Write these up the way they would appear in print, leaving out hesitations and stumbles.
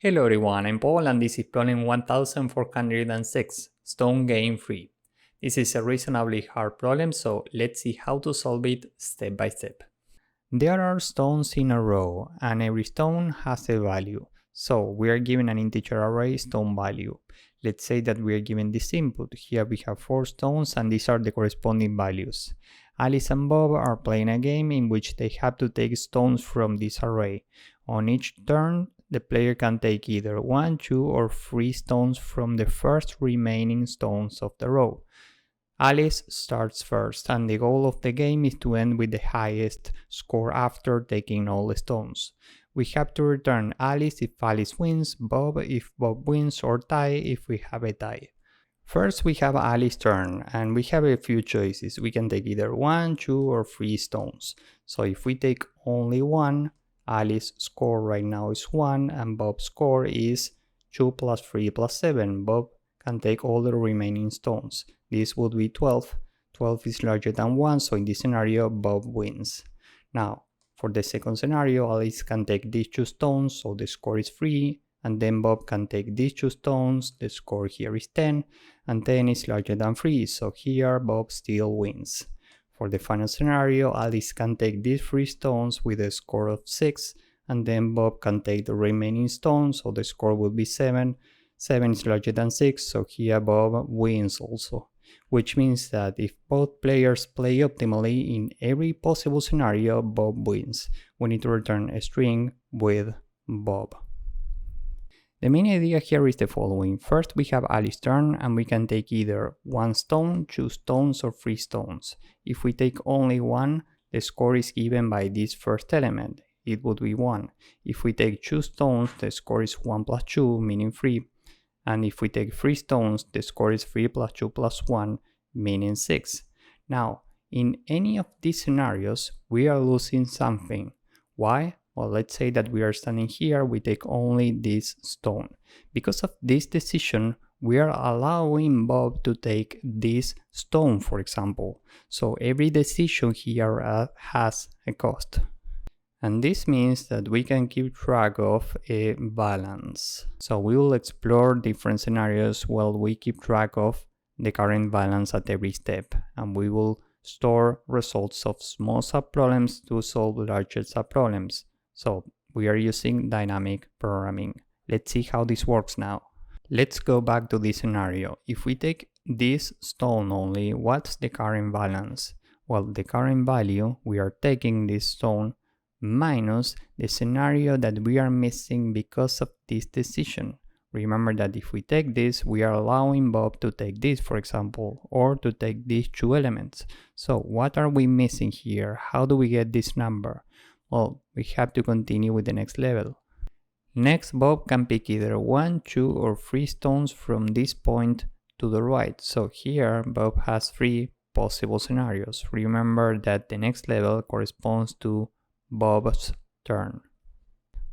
Hello everyone, I'm Paul and this is problem 1406, Stone Game Free. This is a reasonably hard problem, so let's see how to solve it step by step. There are stones in a row and every stone has a value. So we are given an integer array stone value. Let's say that we are given this input. Here we have 4 stones and these are the corresponding values. Alice and Bob are playing a game in which they have to take stones from this array. On each turn, the player can take either 1, 2 or 3 stones from the first remaining stones of the row. Alice starts first and the goal of the game is to end with the highest score after taking all the stones. We have to return Alice if Alice wins, Bob if Bob wins, or tie if we have a tie. First we have Alice's turn and we have a few choices. We can take either 1, 2 or 3 stones. So if we take only 1, Alice's score right now is 1 and Bob's score is 2 plus 3 plus 7. Bob can take all the remaining stones. This would be 12. 12 is larger than 1, so in this scenario Bob wins. Now, for the second scenario, Alice can take these 2 stones, so the score is 3, and then Bob can take these 2 stones, the score here is 10, and 10 is larger than 3, so here Bob still wins. For the final scenario, Alice can take these 3 stones with a score of 6, and then Bob can take the remaining stones, so the score will be 7. 7 is larger than 6, so here Bob wins also. Which means that if both players play optimally in every possible scenario, Bob wins. We need to return a string with Bob. The main idea here is the following. First we have Alice's turn and we can take either 1 stone, 2 stones or 3 stones. If we take only 1, the score is given by this first element. It would be 1. If we take 2 stones, the score is 1 plus 2, meaning 3. And if we take 3 stones, the score is 3 plus 2 plus 1, meaning 6. Now, in any of these scenarios, we are losing something. Why? Well, let's say that we are standing here, we take only this stone. Because of this decision, we are allowing Bob to take this stone, for example. So every decision here has a cost. And this means that we can keep track of a balance. So we will explore different scenarios while we keep track of the current balance at every step. And we will store results of small subproblems to solve larger subproblems. So we are using dynamic programming. Let's see how this works now. Let's go back to this scenario. If we take this stone only, what's the current balance? Well, the current value, we are taking this stone minus the scenario that we are missing because of this decision. Remember that if we take this, we are allowing Bob to take this, for example, or to take these 2 elements. So what are we missing here? How do we get this number? Well, we have to continue with the next level. Next, Bob can pick either 1, 2 or 3 stones from this point to the right. So here Bob has 3 possible scenarios. Remember that the next level corresponds to Bob's turn.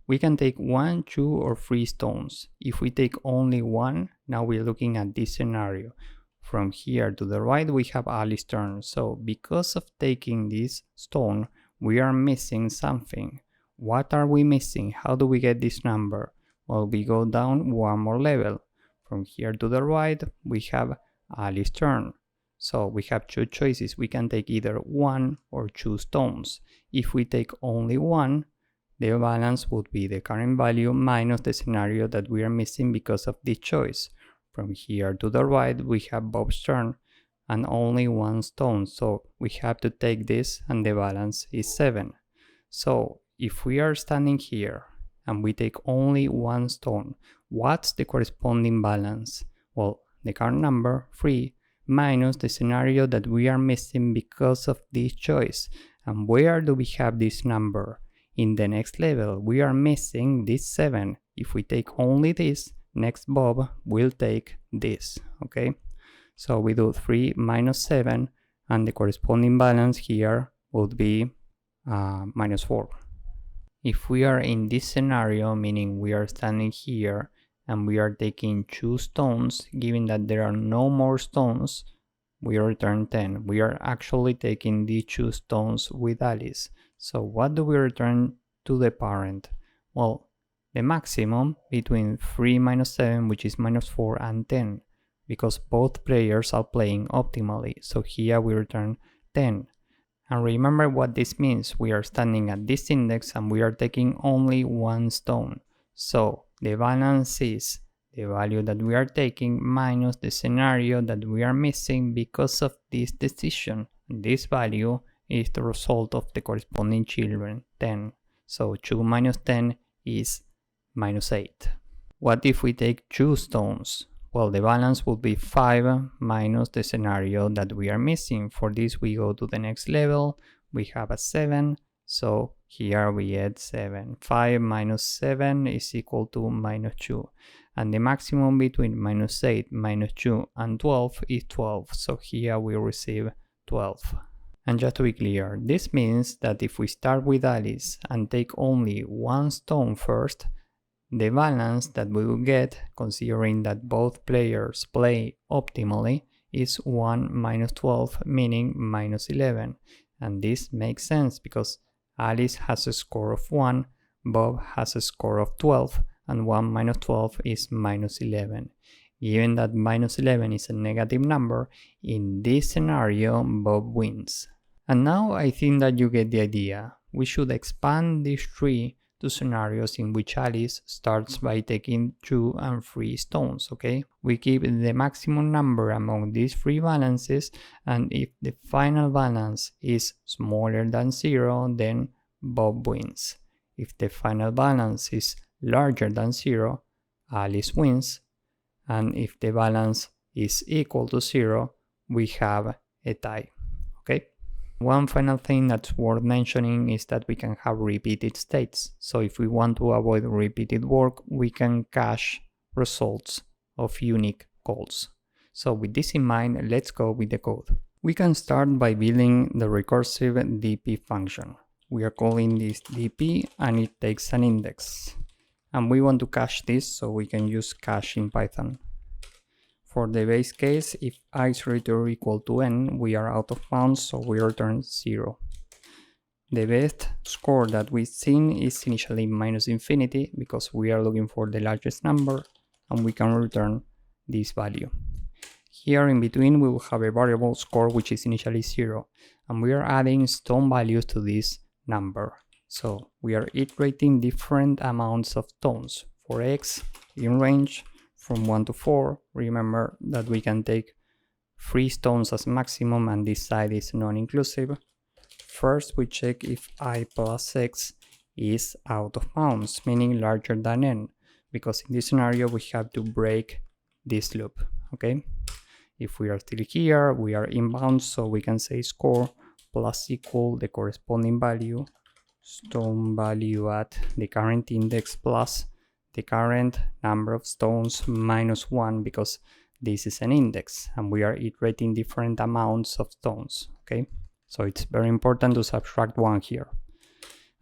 We can take 1, 2 or 3 stones. If we take only 1, now we're looking at this scenario. From here to the right we have Alice's turn. So because of taking this stone, we are missing something. What are we missing? How do we get this number? Well, we go down 1 more level. From here to the right we have Alice's turn. So we have 2 choices. We can take either 1 or 2 stones. If we take only 1, the balance would be the current value minus the scenario that we are missing because of this choice. From here to the right we have Bob's turn and only 1 stone. So we have to take this and the balance is 7. So if we are standing here and we take only 1 stone, what's the corresponding balance? Well, the current number, 3, minus the scenario that we are missing because of this choice. And where do we have this number? In the next level, we are missing this 7. If we take only this, next Bob will take this, okay? So we do 3 minus 7, and the corresponding balance here would be minus 4. If we are in this scenario, meaning we are standing here, and we are taking 2 stones, given that there are no more stones, we return 10. We are actually taking these 2 stones with Alice. So what do we return to the parent? Well, the maximum between 3 minus 7, which is minus 4, and 10, because both players are playing optimally. So here we return 10. And remember what this means. We are standing at this index and we are taking only one stone. So the balance is the value that we are taking minus the scenario that we are missing because of this decision. This value is the result of the corresponding children, 10. So 2 minus 10 is minus 8. What if we take 2 stones? Well, the balance would be 5 minus the scenario that we are missing. For this, we go to the next level. We have a 7. So here we add 7. 5 minus 7 is equal to minus 2. And the maximum between minus 8, minus 2, and 12 is 12. So here we receive 12. And just to be clear, this means that if we start with Alice and take only one stone first, the balance that we will get, considering that both players play optimally, is 1 minus 12, meaning minus 11. And this makes sense because Alice has a score of 1, Bob has a score of 12, and 1 minus 12 is minus 11. Given that minus 11 is a negative number, in this scenario, Bob wins. And now I think that you get the idea. We should expand this tree to scenarios in which Alice starts by taking 2 and 3 stones, okay? We keep the maximum number among these 3 balances, and if the final balance is smaller than 0, then Bob wins. If the final balance is larger than 0, Alice wins, and if the balance is equal to 0, we have a tie, okay? One final thing that's worth mentioning is that we can have repeated states. So if we want to avoid repeated work, we can cache results of unique calls. So with this in mind, let's go with the code. We can start by building the recursive dp function. We are calling this dp and it takes an index. And we want to cache this, so we can use cache in Python. For the base case, if I is greater or equal to n, we are out of bounds, so we return 0. The best score that we've seen is initially minus infinity, because we are looking for the largest number, and we can return this value. Here in between, we will have a variable score, which is initially 0, and we are adding stone values to this number. So we are iterating different amounts of stones. For x in range from 1 to 4, remember that we can take 3 stones as maximum and this side is non-inclusive. First we check if I plus x is out of bounds, meaning larger than n, because in this scenario we have to break this loop, okay? If we are still here, we are in bounds, so we can say score plus equal the corresponding value, stone value at the current index plus the current number of stones minus 1, because this is an index and we are iterating different amounts of stones, okay? So it's very important to subtract 1 here.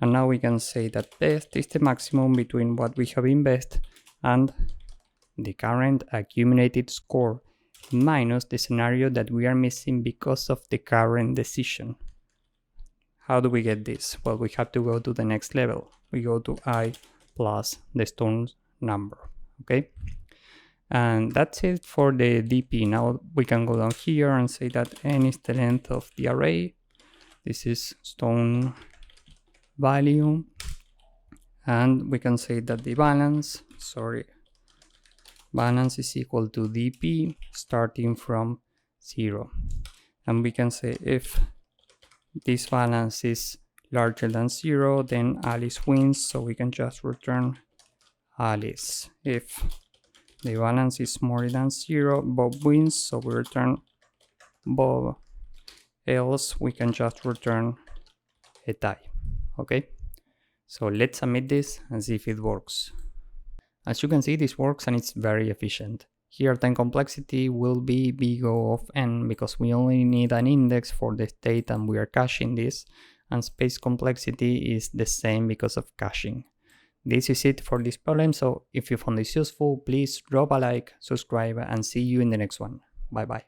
And now we can say that best is the maximum between what we have in best and the current accumulated score minus the scenario that we are missing because of the current decision. How do we get this? Well, we have to go to the next level. We go to I plus the stone number, okay? And that's it for the DP. Now we can go down here and say that n is the length of the array. This is stone value. And we can say that the balance is equal to DP starting from 0. And we can say if this balance is larger than 0, then Alice wins, so we can just return Alice. If the balance is more than 0, Bob wins, so we return Bob. Else, we can just return a tie, okay? So let's submit this and see if it works. As you can see, this works and it's very efficient. Here time complexity will be big O of n because we only need an index for the state and we are caching this, and space complexity is the same because of caching. This is it for this problem, so if you found this useful, please drop a like, subscribe, and see you in the next one. Bye bye.